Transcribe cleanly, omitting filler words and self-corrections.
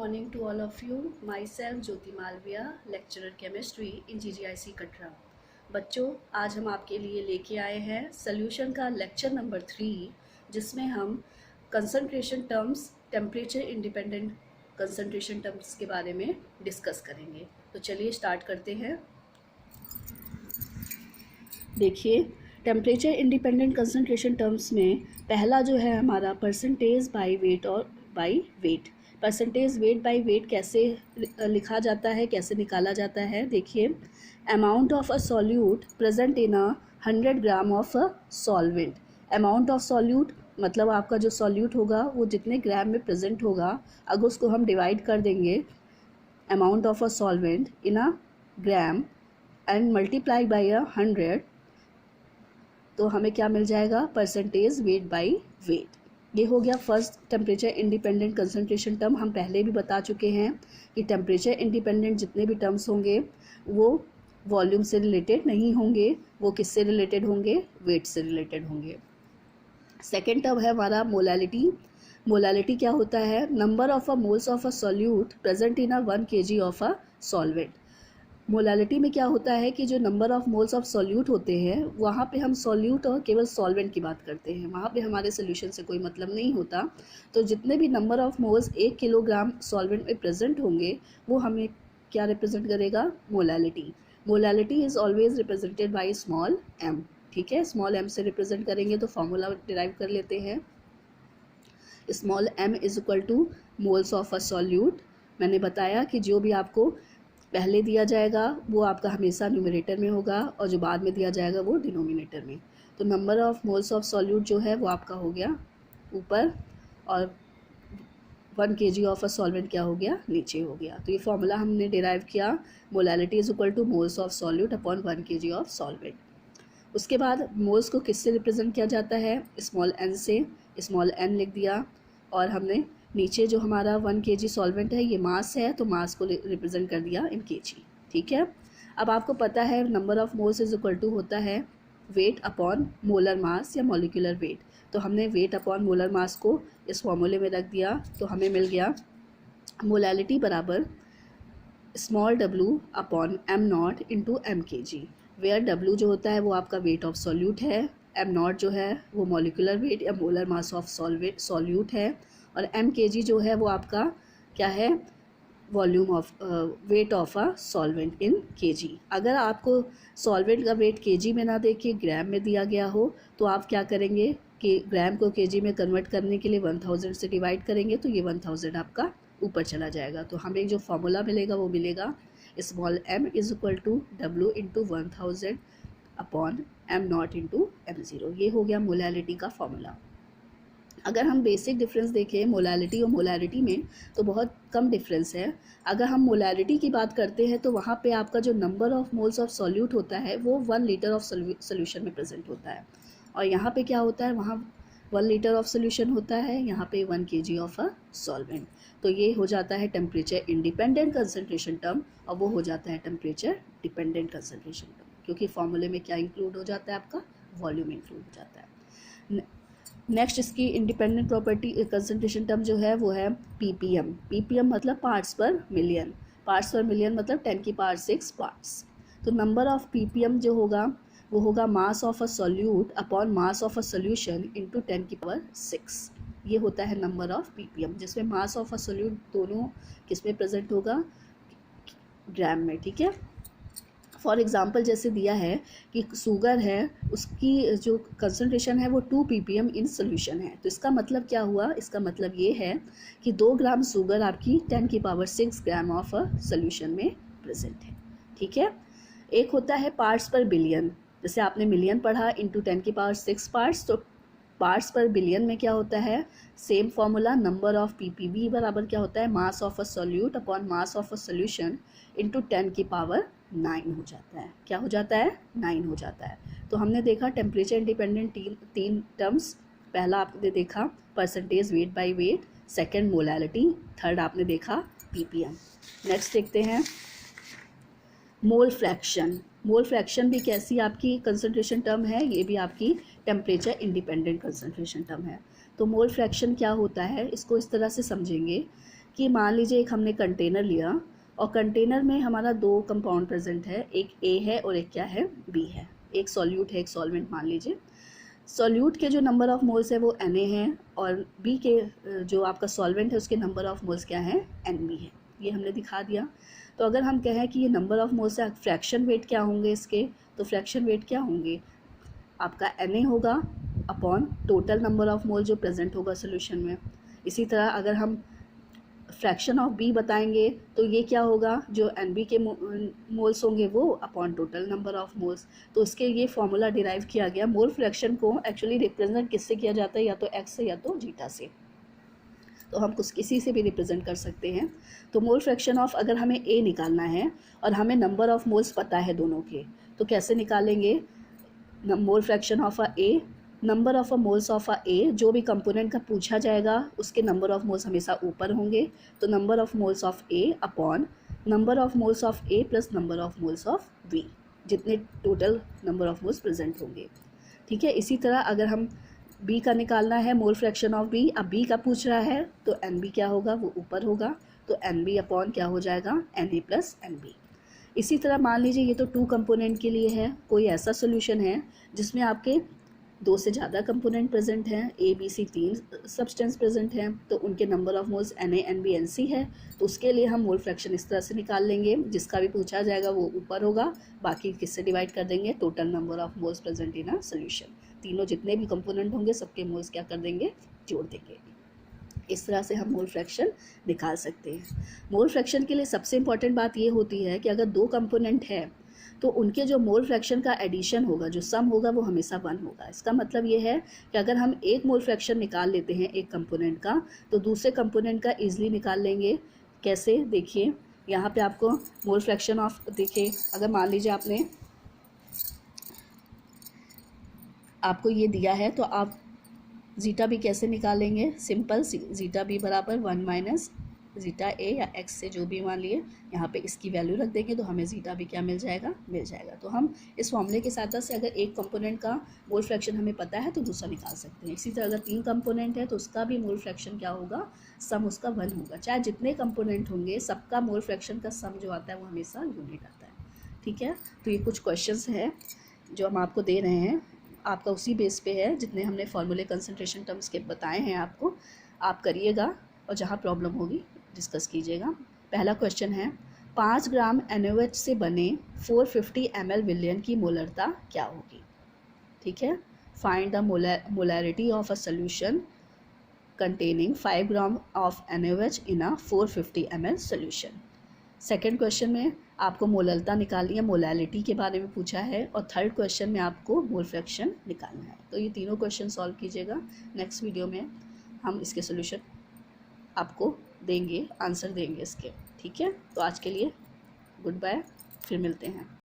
morning to all of you. Myself Jyoti Malviya, lecturer chemistry in GGIC Katra. बच्चों, आज हम आपके लिए लेके आए हैं सोल्यूशन का लेक्चर नंबर 3, जिसमें हम concentration terms, temperature independent concentration terms के बारे में डिस्कस करेंगे। तो चलिए स्टार्ट करते हैं। देखिए, टेम्परेचर इंडिपेंडेंट कंसंट्रेशन टर्म्स में पहला जो है हमारा परसेंटेज बाय वेट और by weight. Percentage weight by weight कैसे लिखा जाता है, कैसे निकाला जाता है? देखिए, amount of a solute present in a 100 gram of a solvent. Amount of solute मतलब आपका जो सॉल्यूट होगा वो जितने ग्राम में प्रेजेंट होगा, अगर उसको हम डिवाइड कर देंगे amount of a solvent in a gram and multiply by 100, तो हमें क्या मिल जाएगा? Percentage weight by weight. ये हो गया first temperature independent concentration term. हम पहले भी बता चुके हैं कि टेम्परेचर इंडिपेंडेंट जितने भी टर्म्स होंगे वो वॉल्यूम से रिलेटेड नहीं होंगे, वो किससे रिलेटेड होंगे? वेट से रिलेटेड होंगे। सेकेंड टर्म है हमारा मोलैलिटी। मोलैलिटी क्या होता है? Number of a moles of a solute present in a 1 kg of a solvent. Molality में क्या होता है कि जो number of moles of solute होते हैं, वहाँ पे हम सॉल्यूट और केवल सॉल्वेंट की बात करते हैं, वहाँ पे हमारे सोल्यूशन से कोई मतलब नहीं होता। तो जितने भी number of moles 1 kilogram solvent में प्रेजेंट होंगे, वो हमें क्या रिप्रेजेंट करेगा? Molality. Molality is always represented by small m। ठीक है, स्मॉल m से रिप्रेजेंट करेंगे तो फॉर्मूला डिराइव कर लेते हैं। Small m is equal two moles of a solute. मैंने बताया कि जो भी आपको पहले दिया जाएगा वो आपका हमेशा न्यूमरेटर में होगा और जो बाद में दिया जाएगा वो डिनोमिनेटर में। तो number of moles of solute जो है वो आपका हो गया ऊपर और 1 kg ऑफ अ सॉल्वेंट क्या हो गया? नीचे हो गया। तो ये फॉर्मूला हमने डिराइव किया, molality is equal two moles of solute upon 1 kg of solvent. उसके बाद मोल्स को किससे रिप्रेजेंट किया जाता है? स्मॉल n से। स्मॉल n लिख दिया और हमने नीचे जो हमारा 1 kg सॉल्वेंट है, ये मास है, तो मास को रिप्रेजेंट कर दिया इन kg। ठीक है, अब आपको पता है number of moles is equal to होता है वेट अपॉन मोलर मास या मॉलिक्यूलर वेट। तो हमने वेट अपॉन मोलर मास को इस फॉर्मूले में रख दिया, तो हमें मिल गया मोलैलिटी बराबर small w upon m not into M K G, where w जो होता है वो आपका वेट ऑफ सॉल्यूट है, m नॉट जो है वो मॉलिक्यूलर वेट या मोलर मास ऑफ सॉल्यूट है, और एम के जी जो है वो आपका क्या है? Volume of weight of a solvent in kg। अगर आपको सॉल्वेंट का वेट kg में ना दे के ग्राम में दिया गया हो, तो आप क्या करेंगे कि ग्राम को kg में कन्वर्ट करने के लिए 1000 से डिवाइड करेंगे, तो ये 1000 आपका ऊपर चला जाएगा। तो हमें जो फॉर्मूला मिलेगा वो मिलेगा small m is equal to w into 1000 upon m not into m0। ये हो गया मोलैलिटी का फॉर्मूला। अगर हम बेसिक डिफरेंस देखें मोलैलिटी और मोलैरिटी में, तो बहुत कम डिफरेंस है। अगर हम मोलैरिटी की बात करते हैं तो वहाँ पे आपका जो number of moles of solute होता है वो 1 लीटर ऑफ सोल्यूशन में प्रेजेंट होता है, और यहाँ पे क्या होता है? वहाँ 1 लीटर ऑफ सोल्यूशन होता है, यहाँ पे 1 kg ऑफ अ सॉल्वेंट। तो ये हो जाता है टेम्परेचर इंडिपेंडेंट कंसंट्रेशन टर्म, और वो हो जाता है टेम्परेचर डिपेंडेंट कंसंट्रेशन टर्म, क्योंकि फॉर्मूले में क्या इंक्लूड हो जाता है? आपका वॉल्यूम इंक्लूड हो जाता है। नेक्स्ट इसकी इंडिपेंडेंट प्रॉपर्टी कंसंट्रेशन टर्म जो है वो है ppm। ppm मतलब पार्ट्स पर मिलियन। पार्ट्स पर मिलियन मतलब 10 की पावर 6 पार्ट्स। तो नंबर ऑफ ppm जो होगा वो होगा mass of a solute upon mass of a solution into 10 की पावर 6। ये होता है नंबर ऑफ ppm, जिसमें मास ऑफ अ सॉल्यूट दोनों किस में प्रेजेंट होगा? ग्राम में। ठीक है, फॉर एग्ज़ाम्पल जैसे दिया है कि शुगर है, उसकी जो कंसंट्रेशन है वो 2 ppm इन सोल्यूशन है। तो इसका मतलब क्या हुआ? इसका मतलब ये है कि 2 ग्राम शुगर आपकी 10 की power 6 gram of a solution में प्रेजेंट है। ठीक है, एक होता है पार्ट्स पर बिलियन, जैसे आपने मिलियन पढ़ा इंटू 10 की पावर 6 पार्ट्स, तो पार्ट्स पर बिलियन में क्या होता है? Same formula, number of ppb बराबर क्या होता है? Mass of a solute upon mass of a solution into 10 की पावर 9 हो जाता है। क्या हो जाता है? 9 हो जाता है। तो हमने देखा टेम्परेचर इंडिपेंडेंट तीन टर्म्स। पहला आपने देखा percentage weight by weight, second molality, third आपने देखा ppm। नेक्स्ट देखते हैं मोल फ्रैक्शन। मोल फ्रैक्शन भी कैसी आपकी कंसंट्रेशन टर्म है? ये भी आपकी टेम्परेचर इंडिपेंडेंट कंसंट्रेशन टर्म है। तो मोल फ्रैक्शन क्या होता है, इसको इस तरह से समझेंगे कि मान लीजिए एक हमने कंटेनर लिया और कंटेनर में हमारा दो कंपाउंड प्रेजेंट है, एक ए है और एक क्या है, बी है। एक सॉल्यूट है, एक सॉल्वेंट मान लीजिए। सॉल्यूट के जो नंबर ऑफ मोल्स है वो Na है और बी के जो आपका सॉल्वेंट है उसके नंबर ऑफ मोल्स क्या है, Nb है। ये हमने दिखा दिया। तो अगर हम कहें कि ये नंबर ऑफ मोल्स है, फ्रैक्शन वेट क्या होंगे इसके, तो फ्रैक्शन वेट क्या होंगे, आपका Na होगा upon total number of mole जो प्रेजेंट होगा सोल्यूशन में। इसी तरह अगर हम फ्रैक्शन ऑफ बी बताएंगे तो ये क्या होगा, जो Nb के मोल्स होंगे वो upon total number of moles. तो इसके ये फॉर्मूला डिराइव किया गया। मोल फ्रैक्शन को एक्चुअली रिप्रेजेंट किससे किया जाता है, या तो एक्स से या तो जीटा से। तो हम कुछ किसी से भी रिप्रेजेंट कर सकते हैं। तो मोल फ्रैक्शन ऑफ अगर हमें ए निकालना है और हमें नंबर ऑफ मोल्स पता है दोनों के, तो कैसे निकालेंगे, mole fraction of a A, number of a moles of a A, जो भी कंपोनेंट का पूछा जाएगा उसके नंबर ऑफ मोल्स हमेशा ऊपर होंगे। तो number of moles of A upon number of moles of A plus number of moles of B, जितने total number of moles present होंगे। ठीक है। इसी तरह अगर हम बी का निकालना है, मोल फ्रैक्शन ऑफ बी, अब बी का पूछ रहा है तो एन बी क्या होगा, वो ऊपर होगा। तो एन बी अपॉन क्या हो जाएगा, N A plus N B. इसी तरह मान लीजिए ये तो टू कंपोनेंट के लिए है, कोई ऐसा सोल्यूशन है जिसमें आपके दो से ज़्यादा कंपोनेंट प्रेजेंट हैं, ए बी सी तीन सब्सटेंस प्रेजेंट हैं, तो उनके number of moles N A N B N C है। तो उसके लिए हम मोल फ्रैक्शन इस तरह से निकाल लेंगे, जिसका भी पूछा जाएगा वो ऊपर होगा, बाकी किससे डिवाइड कर देंगे, total number of moles present in a solution. तीनों जितने भी कंपोनेंट होंगे सबके मोल्स क्या कर देंगे, जोड़ देंगे। इस तरह से हम मोल फ्रैक्शन निकाल सकते हैं। मोल फ्रैक्शन के लिए सबसे इंपॉर्टेंट बात ये होती है कि अगर दो कंपोनेंट है तो उनके जो मोल फ्रैक्शन का एडिशन होगा, जो सम होगा, वो हमेशा 1 होगा। इसका मतलब ये है कि अगर हम एक मोल फ्रैक्शन निकाल लेते हैं एक कंपोनेंट का, तो दूसरे कंपोनेंट का ईजिली निकाल लेंगे। कैसे, देखिए यहाँ पे आपको मोल फ्रैक्शन ऑफ, देखिए अगर मान लीजिए आपको ये दिया है तो आप जीटा बी कैसे निकालेंगे, सिंपल, जीटा बी बराबर 1 माइनस जीटा ए या एक्स से जो भी मान लिए, यहाँ पे इसकी वैल्यू रख देंगे तो हमें जीटा भी क्या मिल जाएगा, मिल जाएगा। तो हम इस फॉर्मूले के साथ से अगर एक कंपोनेंट का मोल फ्रैक्शन हमें पता है तो दूसरा निकाल सकते हैं। इसी तरह अगर 3 कंपोनेंट है तो उसका भी मोल फ्रैक्शन क्या होगा, सम उसका 1 होगा। चाहे जितने कंपोनेंट होंगे सबका मोल फ्रैक्शन का सम जो आता है वो हमेशा यूनिट आता है। ठीक है। तो ये कुछ क्वेश्चंस हैं जो हम आपको दे रहे हैं, आपका उसी बेस पे है जितने हमने फॉर्मूले कंसंट्रेशन टर्म्स के बताए हैं आपको, आप करिएगा और जहाँ प्रॉब्लम होगी डिस्कस कीजिएगा। पहला क्वेश्चन है, 5 ग्राम NaOH से बने 450 ml विलयन की मोलरता क्या होगी। ठीक है। Find the molarity of a solution containing 5 gram of NaOH in a 450 ml solution. Second question में आपको मोलरता निकालनी है, मोलैलिटी के बारे में पूछा है, और थर्ड क्वेश्चन में आपको मोल फ्रैक्शन निकालना है। तो ये तीनों क्वेश्चन सॉल्व कीजिएगा। नेक्स्ट वीडियो में हम इसके सोल्यूशन आपको देंगे, आंसर देंगे इसके। ठीक है। तो आज के लिए गुड बाय, फिर मिलते हैं।